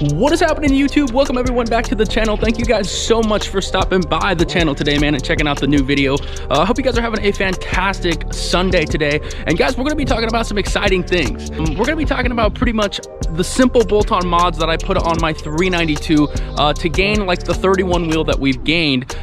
What is happening, YouTube? Welcome everyone back to the channel. Thank you guys so much for stopping by the channel today, man, and checking out the new video. I hope you guys are having a fantastic Sunday today. And guys, we're gonna be talking about some exciting things. We're gonna be talking about pretty much the simple bolt-on mods that I put on my 392 to gain like the 31 wheel that we've gained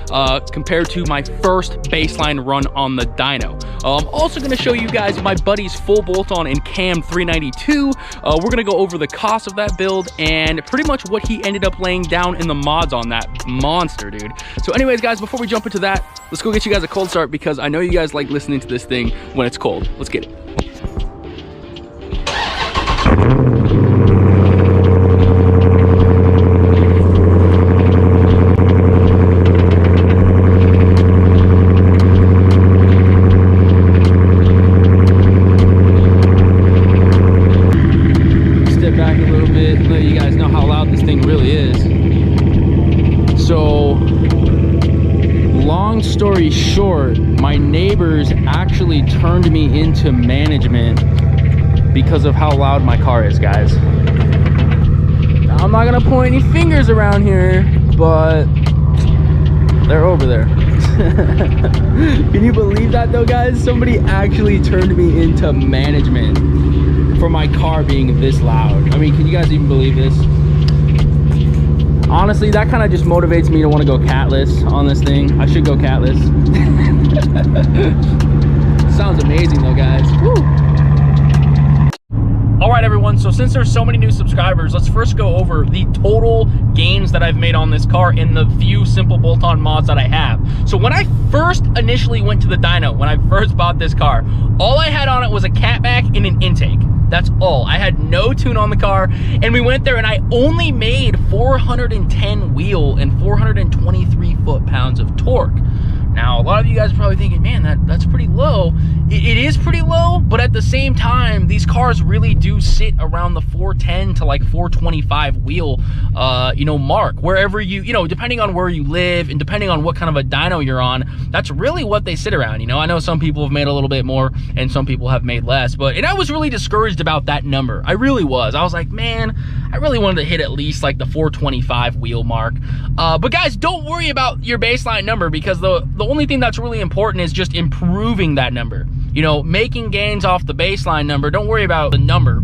compared to my first baseline run on the dyno. I'm also gonna show you guys my buddy's full bolt-on and cam 392. We're gonna go over the cost of that build and pretty much what he ended up laying down in the mods on that monster, dude. So anyways, guys, before we jump into that, let's go get you guys a cold start because I know you guys like listening to this thing when it's cold. Let's get it. Story short, my neighbors actually turned me into management because of how loud my car is, guys. I'm not gonna point any fingers around here, but they're over there. Can you believe that though, guys? Somebody actually turned me into management for my car being this loud. I mean, can you guys even believe this? Honestly, that kind of just motivates me to want to go catless on this thing. I should go catless. Sounds amazing though, guys. Woo. All right, everyone, so since there's so many new subscribers, let's first go over the total gains that I've made on this car in the few simple bolt-on mods that I have. So when I first initially went to the dyno, when I first bought this car, all I had on it was a catback and an intake. That's all. I had no tune on the car, and we went there and I only made 410 wheel and 423 foot-pounds of torque. Now, a lot of you guys are probably thinking, man, that's pretty low. It is pretty low, but at the same time, these cars really do sit around the 410 to like 425 wheel, mark. Wherever depending on where you live and depending on what kind of a dyno you're on, that's really what they sit around. I know some people have made a little bit more and some people have made less, and I was really discouraged about that number. I really was. I was like, man, I really wanted to hit at least like the 425 wheel mark. But guys, don't worry about your baseline number because the only thing that's really important is just improving that number. Making gains off the baseline number. Don't worry about the number.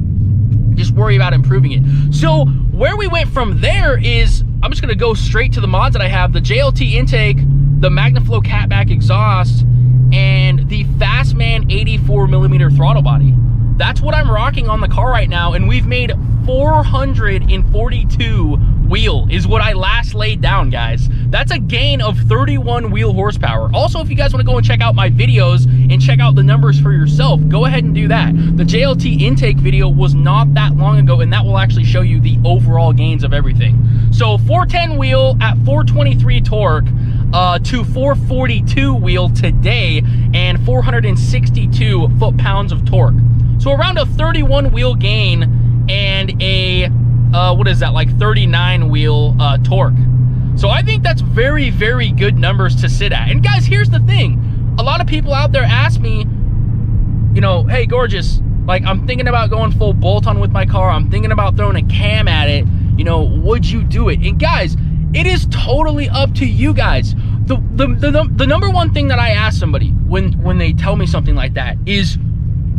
Just worry about improving it. So where we went from there is, I'm just gonna go straight to the mods that I have. The JLT intake, the MagnaFlow catback exhaust, and the Fastman 84mm throttle body. That's what I'm rocking on the car right now, and we've made 442 wheel is what I last laid down, guys. That's a gain of 31 wheel horsepower. Also, if you guys want to go and check out my videos and check out the numbers for yourself, go ahead and do that. The JLT intake video was not that long ago, and that will actually show you the overall gains of everything. So 410 wheel at 423 torque to 442 wheel today and 462 foot-pounds of torque. So around a 31 wheel gain and a what is that, like 39 wheel torque. So I think that's very, very good numbers to sit at. And guys, here's the thing. A lot of people out there ask me, hey, Gorgeous, like I'm thinking about going full bolt-on with my car. I'm thinking about throwing a cam at it. Would you do it? And guys, it is totally up to you guys. The number one thing that I ask somebody when they tell me something like that is,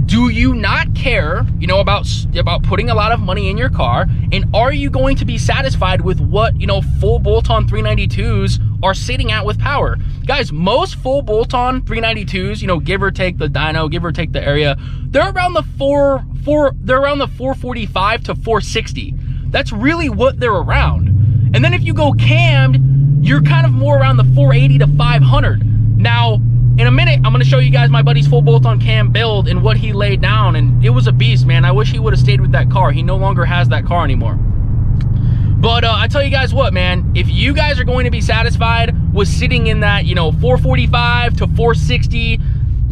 do you not care, about putting a lot of money in your car? And are you going to be satisfied with what, full bolt-on 392s are sitting at with power? Guys, most full bolt-on 392s, give or take the dyno, give or take the area, they're around the 445 to 460. That's really what they're around. And then if you go cammed, you're kind of more around the 480 to 500. Now, in a minute, I'm gonna show you guys my buddy's full bolt-on cam build and what he laid down, and it was a beast, man. I wish he would have stayed with that car. He no longer has that car anymore. But I tell you guys what, man, if you guys are going to be satisfied with sitting in that, 445 to 460,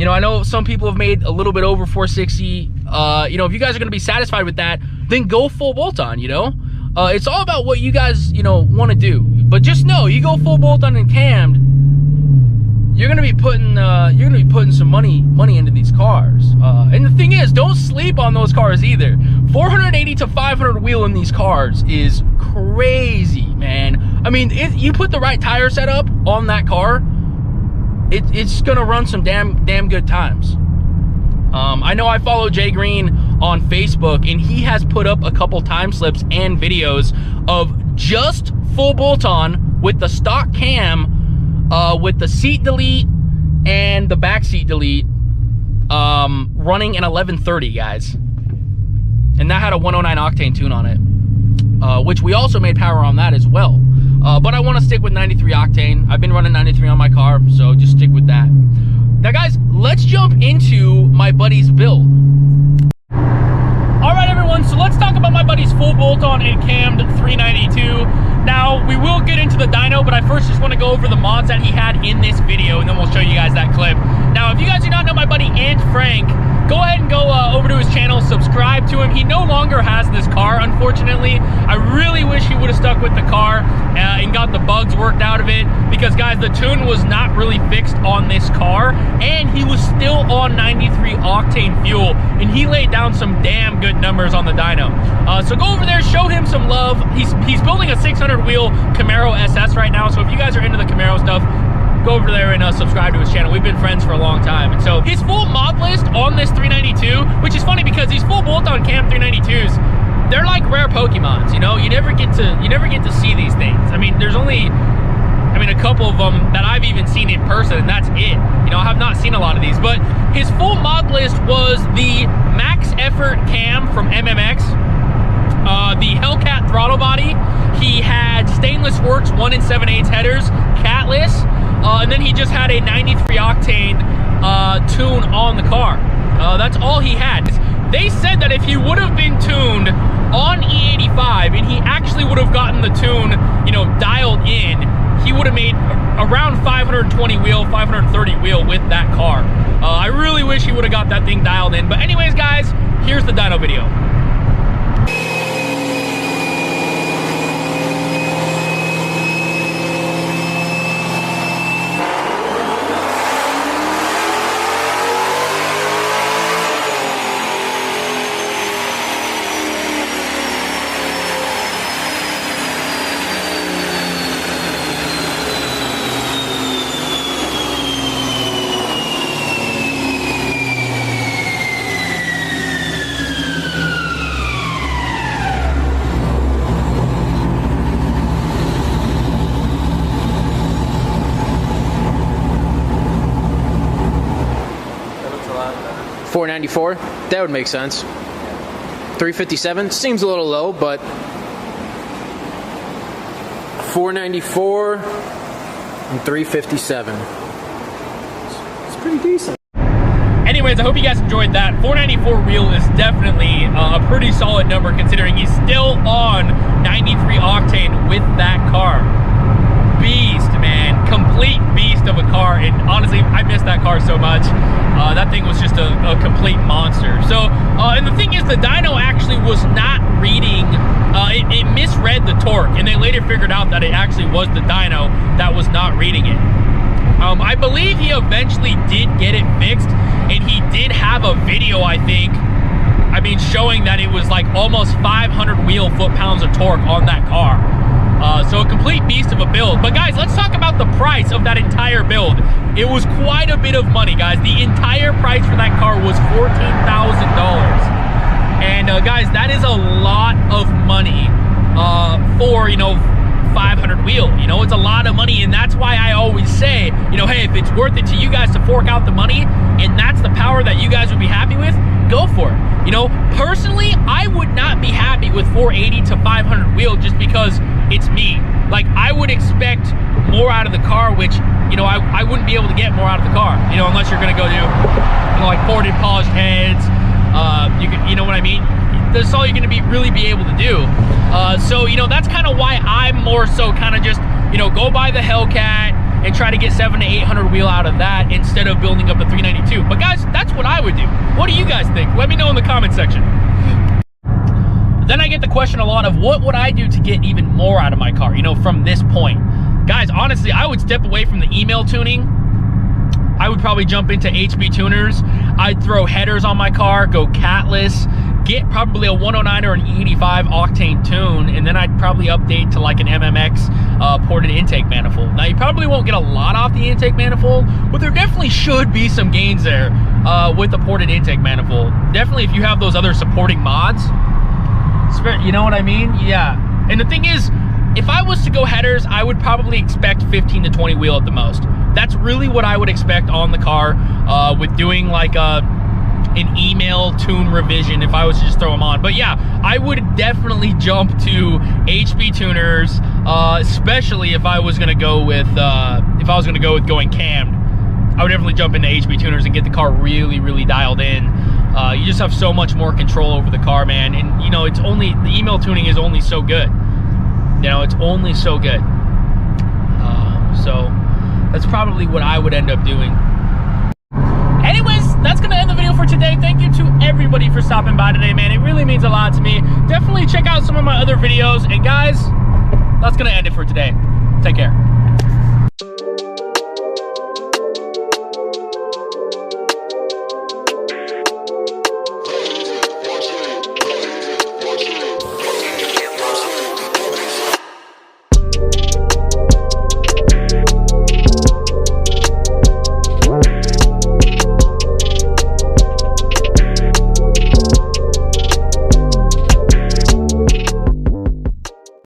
I know some people have made a little bit over 460. If you guys are gonna be satisfied with that, then go full bolt-on, It's all about what you guys, want to do. But just know, you go full bolt-on and cammed, you're gonna be putting some money into these cars. And the thing is, don't sleep on those cars either. 480 to 500 wheel in these cars is crazy, man. I mean, if you put the right tire setup on that car, it's gonna run some damn good times. I know I follow Jay Green on Facebook, and he has put up a couple time slips and videos of just full bolt-on with the stock cam, with the seat delete and the back seat delete, running an 1130, guys. And that had a 109 octane tune on it, which we also made power on that as well. But I want to stick with 93 octane. I've been running 93 on my car, so just stick with that. Now, guys, let's jump into my buddy's build. All right, everyone, so let's talk about my buddy's full bolt-on and cammed 392. Now, we will get into the dyno, but I first just want to go over the mods that he had in this video, and then we'll show you guys that clip. Now, if you guys do not know my buddy Ant Frank, go ahead and go over to his channel, subscribe to him. He no longer has this car, unfortunately. I really wish he would have stuck with the car and got the bugs worked out of it, because, guys, the tune was not really fixed on this car, and he was still on 93 octane fuel, and he laid down some damn good numbers on the dyno. So go over there, show him some love. He's building a 600 wheel Camaro SS right now, so if you guys are into the Camaro stuff, go over there and subscribe to his channel. We've been friends for a long time. And so his full mod list on this 392, which is funny because these full bolt-on cam 392s, they're like rare Pokemons, you know? You never get to see these things. I mean, there's only, a couple of them that I've even seen in person, and that's it. You know, I have not seen a lot of these, but his full mod list was the Max Effort cam from MMX, the Hellcat throttle body. He had Stainless Works 1 7/8 headers, catless, and then he just had a 93 octane tune on the car. That's all he had. They said that if he would have been tuned on E85 and he actually would have gotten the tune, you know, dialed in, he would have made around 520 wheel, 530 wheel with that car. I really wish he would have got that thing dialed in. But anyways, guys, here's the dyno video. $494, that would make sense. $357 seems a little low, but $494 and $357. It's pretty decent. Anyways, I hope you guys enjoyed that. 494 wheel is definitely a pretty solid number considering he's still on 93 octane with that car. Beast, man. Complete beast of a car. And honestly, I miss that car so much. That thing was just a complete monster. So, and the thing is, the dyno actually was not reading, it misread the torque. And they later figured out that it actually was the dyno that was not reading it. I believe he eventually did get it fixed. And he did have a video, I think, showing that it was like almost 500 wheel foot-pounds of torque on that car. So a complete beast of a build. But guys, let's talk about the price of that entire build. It was quite a bit of money, guys. The entire price for that car was $14,000. And guys, that is a lot of money for, you know, 500 wheel. You know, it's a lot of money, and that's why I always say, you know, hey, if it's worth it to you guys to fork out the money, and that's the power that you guys would be happy with, go for it. You know, personally, I would not be happy with 480 to 500 wheel just because it's me. Like, I would expect more out of the car, which, you know, I wouldn't be able to get more out of the car, you know, unless you're gonna go do, you know, like ported polished heads, you know what I mean? That's all you're gonna really be able to do. So, you know, that's kind of why I'm more so kind of just, you know, go buy the Hellcat and try to get 700 to 800 wheel out of that instead of building up a 392. But guys, that's what I would do. What do you guys think? Let me know in the comment section. Then I get the question a lot of what would I do to get even more out of my car, you know, from this point. Guys, honestly, I would step away from the email tuning. I would probably jump into HB tuners. I'd throw headers on my car, go catless, get probably a 109 or an E85 octane tune, and then I'd probably update to like an MMX ported intake manifold. Now you probably won't get a lot off the intake manifold, but there definitely should be some gains there with the ported intake manifold. Definitely if you have those other supporting mods, you know what I mean? Yeah. And the thing is, if I was to go headers, I would probably expect 15 to 20 wheel at the most. That's really what I would expect on the car with doing like an email tune revision if I was to just throw them on. But yeah, I would definitely jump to HP tuners, especially if I was gonna go with going cammed. I would definitely jump into HP tuners and get the car really, really dialed in. You just have so much more control over the car, man. And you know, the email tuning is only so good. You know, it's only so good. So that's probably what I would end up doing. Anyways, that's gonna end the video for today. Thank you to everybody for stopping by today, man. It really means a lot to me. Definitely check out some of my other videos. And guys, that's gonna end it for today. Take care.